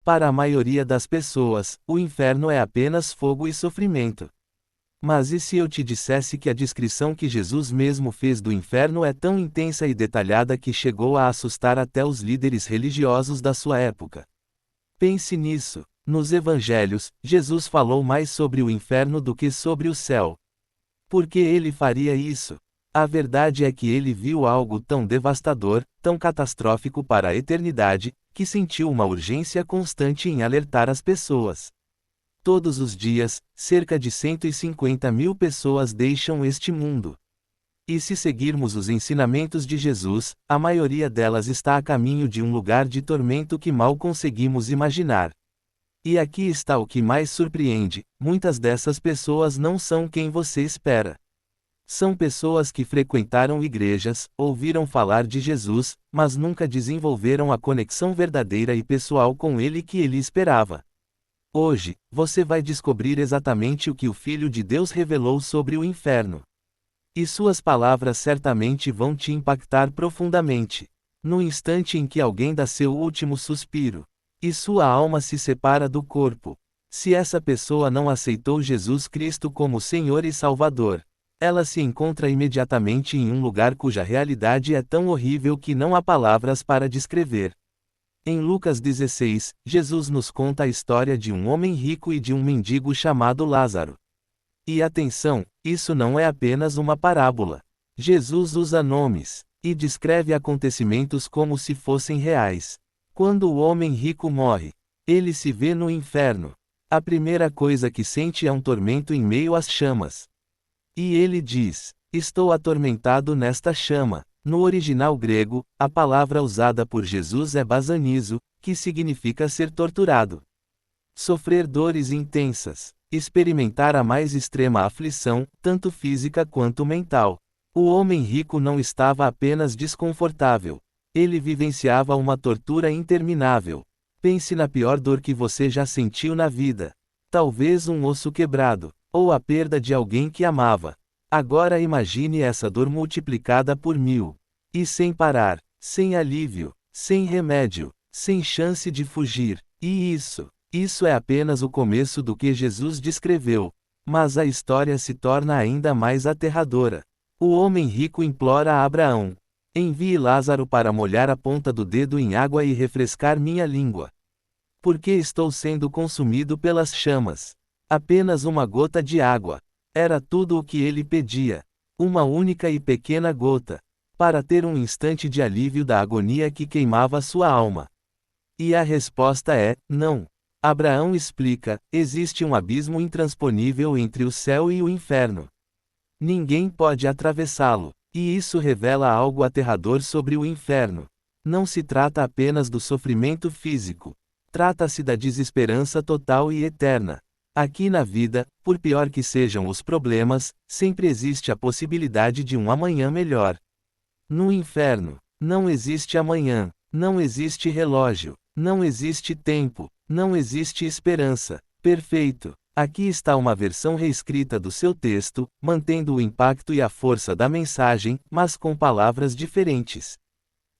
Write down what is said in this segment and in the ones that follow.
Para a maioria das pessoas, o inferno é apenas fogo e sofrimento. Mas e se eu te dissesse que a descrição que Jesus mesmo fez do inferno é tão intensa e detalhada que chegou a assustar até os líderes religiosos da sua época? Pense nisso. Nos evangelhos, Jesus falou mais sobre o inferno do que sobre o céu. Por que ele faria isso? A verdade é que ele viu algo tão devastador, tão catastrófico para a eternidade, que sentiu uma urgência constante em alertar as pessoas. Todos os dias, cerca de 150 mil pessoas deixam este mundo. E se seguirmos os ensinamentos de Jesus, a maioria delas está a caminho de um lugar de tormento que mal conseguimos imaginar. E aqui está o que mais surpreende: muitas dessas pessoas não são quem você espera. São pessoas que frequentaram igrejas, ouviram falar de Jesus, mas nunca desenvolveram a conexão verdadeira e pessoal com ele que ele esperava. Hoje, você vai descobrir exatamente o que o Filho de Deus revelou sobre o inferno. E suas palavras certamente vão te impactar profundamente. No instante em que alguém dá seu último suspiro, e sua alma se separa do corpo, se essa pessoa não aceitou Jesus Cristo como Senhor e Salvador, ela se encontra imediatamente em um lugar cuja realidade é tão horrível que não há palavras para descrever. Em Lucas 16, Jesus nos conta a história de um homem rico e de um mendigo chamado Lázaro. E atenção, isso não é apenas uma parábola. Jesus usa nomes e descreve acontecimentos como se fossem reais. Quando o homem rico morre, ele se vê no inferno. A primeira coisa que sente é um tormento em meio às chamas. E ele diz: estou atormentado nesta chama. No original grego, a palavra usada por Jesus é basanizo, que significa ser torturado. Sofrer dores intensas. Experimentar a mais extrema aflição, tanto física quanto mental. O homem rico não estava apenas desconfortável. Ele vivenciava uma tortura interminável. Pense na pior dor que você já sentiu na vida. Talvez um osso quebrado, ou a perda de alguém que amava. Agora imagine essa dor multiplicada por 1000. E sem parar, sem alívio, sem remédio, sem chance de fugir. E isso é apenas o começo do que Jesus descreveu. Mas a história se torna ainda mais aterradora. O homem rico implora a Abraão: envie Lázaro para molhar a ponta do dedo em água e refrescar minha língua. Porque estou sendo consumido pelas chamas. Apenas uma gota de água. Era tudo o que ele pedia. Uma única e pequena gota. Para ter um instante de alívio da agonia que queimava sua alma. E a resposta é: não. Abraão explica: existe um abismo intransponível entre o céu e o inferno. Ninguém pode atravessá-lo. E isso revela algo aterrador sobre o inferno. Não se trata apenas do sofrimento físico. Trata-se da desesperança total e eterna. Aqui na vida, por pior que sejam os problemas, sempre existe a possibilidade de um amanhã melhor. No inferno, não existe amanhã, não existe relógio, não existe tempo, não existe esperança. Perfeito. Aqui está uma versão reescrita do seu texto, mantendo o impacto e a força da mensagem, mas com palavras diferentes.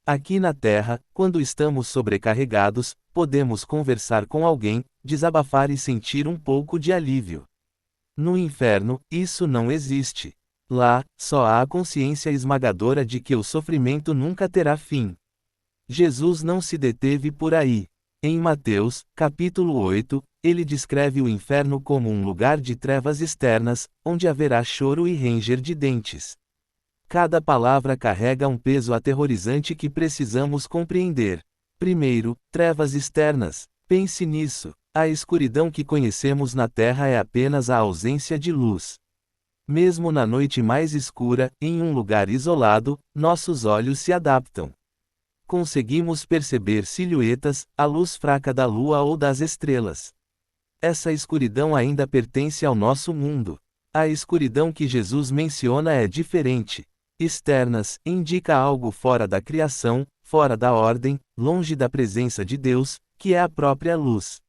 Aqui na Terra, quando estamos sobrecarregados, podemos conversar com alguém, desabafar e sentir um pouco de alívio. No inferno, isso não existe. Lá, só há a consciência esmagadora de que o sofrimento nunca terá fim. Jesus não se deteve por aí. Em Mateus, capítulo 8, ele descreve o inferno como um lugar de trevas externas, onde haverá choro e ranger de dentes. Cada palavra carrega um peso aterrorizante que precisamos compreender. Primeiro, trevas externas. Pense nisso. A escuridão que conhecemos na Terra é apenas a ausência de luz. Mesmo na noite mais escura, em um lugar isolado, nossos olhos se adaptam. Conseguimos perceber silhuetas, a luz fraca da lua ou das estrelas. Essa escuridão ainda pertence ao nosso mundo. A escuridão que Jesus menciona é diferente. Externas, indica algo fora da criação, fora da ordem, longe da presença de Deus, que é a própria luz.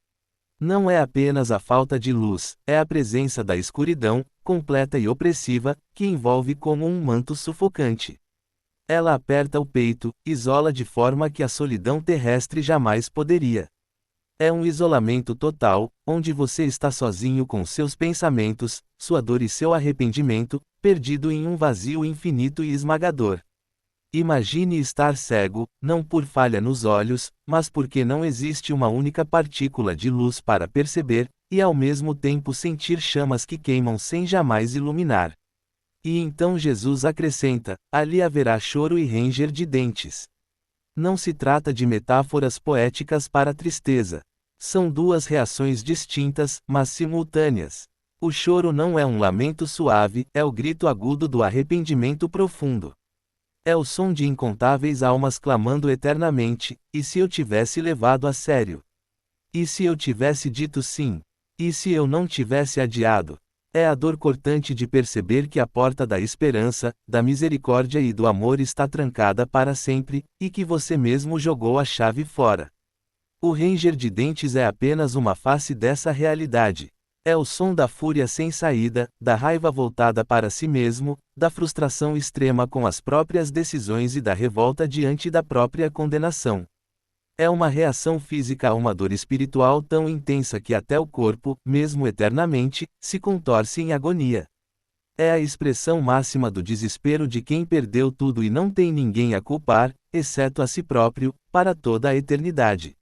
Não é apenas a falta de luz, é a presença da escuridão, completa e opressiva, que envolve como um manto sufocante. Ela aperta o peito, isola de forma que a solidão terrestre jamais poderia. É um isolamento total, onde você está sozinho com seus pensamentos, sua dor e seu arrependimento, perdido em um vazio infinito e esmagador. Imagine estar cego, não por falha nos olhos, mas porque não existe uma única partícula de luz para perceber, e ao mesmo tempo sentir chamas que queimam sem jamais iluminar. E então Jesus acrescenta: ali haverá choro e ranger de dentes. Não se trata de metáforas poéticas para a tristeza. São duas reações distintas, mas simultâneas. O choro não é um lamento suave, é o grito agudo do arrependimento profundo. É o som de incontáveis almas clamando eternamente: e se eu tivesse levado a sério? E se eu tivesse dito sim? E se eu não tivesse adiado? É a dor cortante de perceber que a porta da esperança, da misericórdia e do amor está trancada para sempre, e que você mesmo jogou a chave fora. O ranger de dentes é apenas uma face dessa realidade. É o som da fúria sem saída, da raiva voltada para si mesmo, da frustração extrema com as próprias decisões e da revolta diante da própria condenação. É uma reação física a uma dor espiritual tão intensa que até o corpo, mesmo eternamente, se contorce em agonia. É a expressão máxima do desespero de quem perdeu tudo e não tem ninguém a culpar, exceto a si próprio, para toda a eternidade.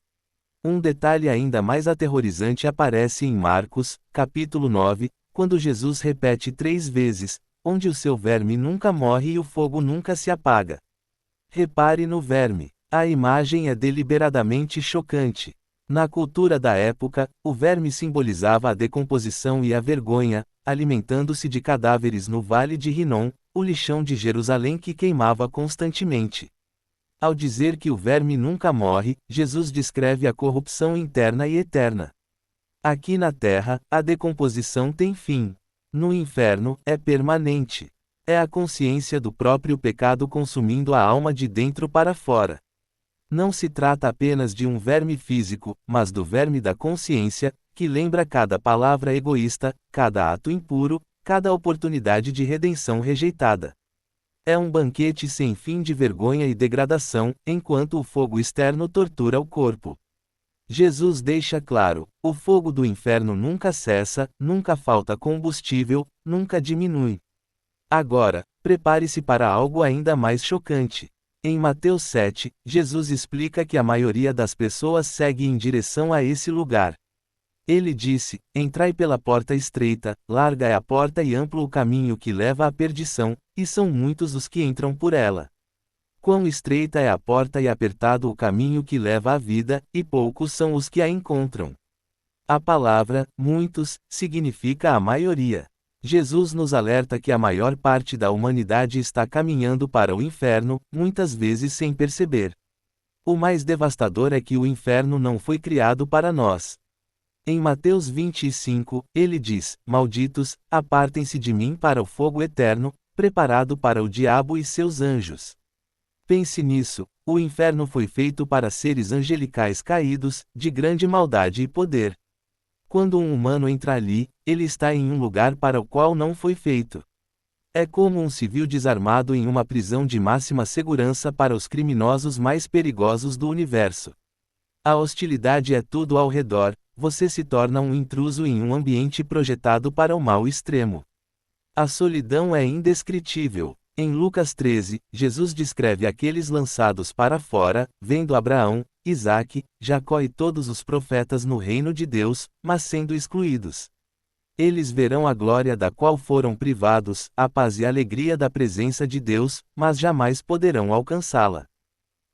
Um detalhe ainda mais aterrorizante aparece em Marcos, capítulo 9, quando Jesus repete 3 vezes: onde o seu verme nunca morre e o fogo nunca se apaga. Repare no verme. A imagem é deliberadamente chocante. Na cultura da época, o verme simbolizava a decomposição e a vergonha, alimentando-se de cadáveres no Vale de Rinom, o lixão de Jerusalém que queimava constantemente. Ao dizer que o verme nunca morre, Jesus descreve a corrupção interna e eterna. Aqui na terra, a decomposição tem fim. No inferno, é permanente. É a consciência do próprio pecado consumindo a alma de dentro para fora. Não se trata apenas de um verme físico, mas do verme da consciência, que lembra cada palavra egoísta, cada ato impuro, cada oportunidade de redenção rejeitada. É um banquete sem fim de vergonha e degradação, enquanto o fogo externo tortura o corpo. Jesus deixa claro: o fogo do inferno nunca cessa, nunca falta combustível, nunca diminui. Agora, prepare-se para algo ainda mais chocante. Em Mateus 7, Jesus explica que a maioria das pessoas segue em direção a esse lugar. Ele disse: entrai pela porta estreita, larga é a porta e amplo o caminho que leva à perdição, e são muitos os que entram por ela. Quão estreita é a porta e apertado o caminho que leva à vida, e poucos são os que a encontram. A palavra, muitos, significa a maioria. Jesus nos alerta que a maior parte da humanidade está caminhando para o inferno, muitas vezes sem perceber. O mais devastador é que o inferno não foi criado para nós. Em Mateus 25, ele diz: malditos, apartem-se de mim para o fogo eterno, preparado para o diabo e seus anjos. Pense nisso: o inferno foi feito para seres angelicais caídos, de grande maldade e poder. Quando um humano entra ali, ele está em um lugar para o qual não foi feito. É como um civil desarmado em uma prisão de máxima segurança para os criminosos mais perigosos do universo. A hostilidade é tudo ao redor, você se torna um intruso em um ambiente projetado para o mal extremo. A solidão é indescritível. Em Lucas 13, Jesus descreve aqueles lançados para fora, vendo Abraão, Isaque, Jacó e todos os profetas no reino de Deus, mas sendo excluídos. Eles verão a glória da qual foram privados, a paz e a alegria da presença de Deus, mas jamais poderão alcançá-la.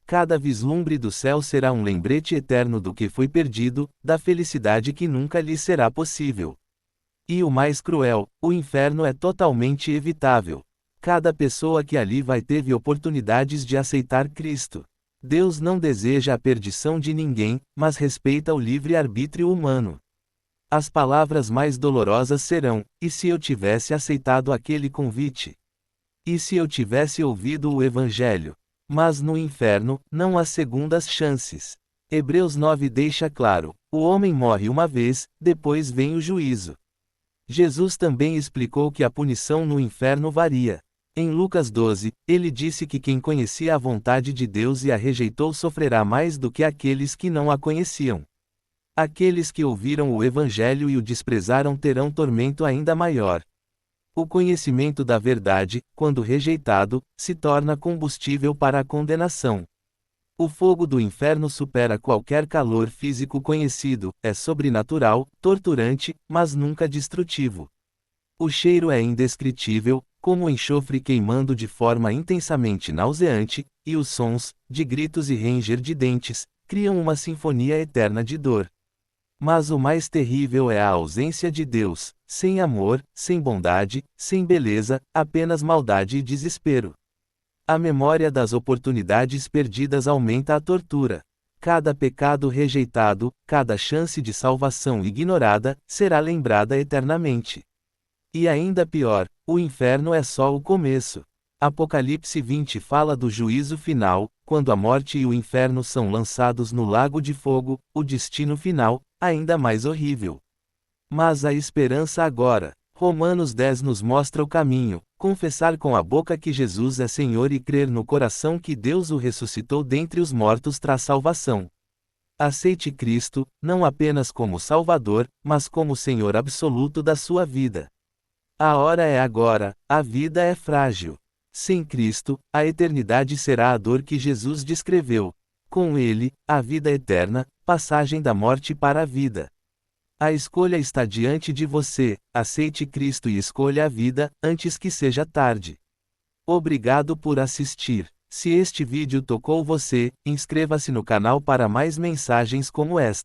Cada vislumbre do céu será um lembrete eterno do que foi perdido, da felicidade que nunca lhes será possível. E o mais cruel, o inferno é totalmente evitável. Cada pessoa que ali vai teve oportunidades de aceitar Cristo. Deus não deseja a perdição de ninguém, mas respeita o livre-arbítrio humano. As palavras mais dolorosas serão: e se eu tivesse aceitado aquele convite? E se eu tivesse ouvido o Evangelho? Mas no inferno, não há segundas chances. Hebreus 9 deixa claro: o homem morre uma vez, depois vem o juízo. Jesus também explicou que a punição no inferno varia. Em Lucas 12, ele disse que quem conhecia a vontade de Deus e a rejeitou sofrerá mais do que aqueles que não a conheciam. Aqueles que ouviram o Evangelho e o desprezaram terão tormento ainda maior. O conhecimento da verdade, quando rejeitado, se torna combustível para a condenação. O fogo do inferno supera qualquer calor físico conhecido, é sobrenatural, torturante, mas nunca destrutivo. O cheiro é indescritível, como o enxofre queimando de forma intensamente nauseante, e os sons, de gritos e ranger de dentes, criam uma sinfonia eterna de dor. Mas o mais terrível é a ausência de Deus, sem amor, sem bondade, sem beleza, apenas maldade e desespero. A memória das oportunidades perdidas aumenta a tortura. Cada pecado rejeitado, cada chance de salvação ignorada, será lembrada eternamente. E ainda pior, o inferno é só o começo. Apocalipse 20 fala do juízo final, quando a morte e o inferno são lançados no lago de fogo, o destino final, ainda mais horrível. Mas a esperança agora. Romanos 10 nos mostra o caminho: confessar com a boca que Jesus é Senhor e crer no coração que Deus o ressuscitou dentre os mortos traz salvação. Aceite Cristo, não apenas como Salvador, mas como Senhor absoluto da sua vida. A hora é agora, a vida é frágil. Sem Cristo, a eternidade será a dor que Jesus descreveu. Com Ele, a vida eterna, passagem da morte para a vida. A escolha está diante de você, aceite Cristo e escolha a vida, antes que seja tarde. Obrigado por assistir. Se este vídeo tocou você, inscreva-se no canal para mais mensagens como esta.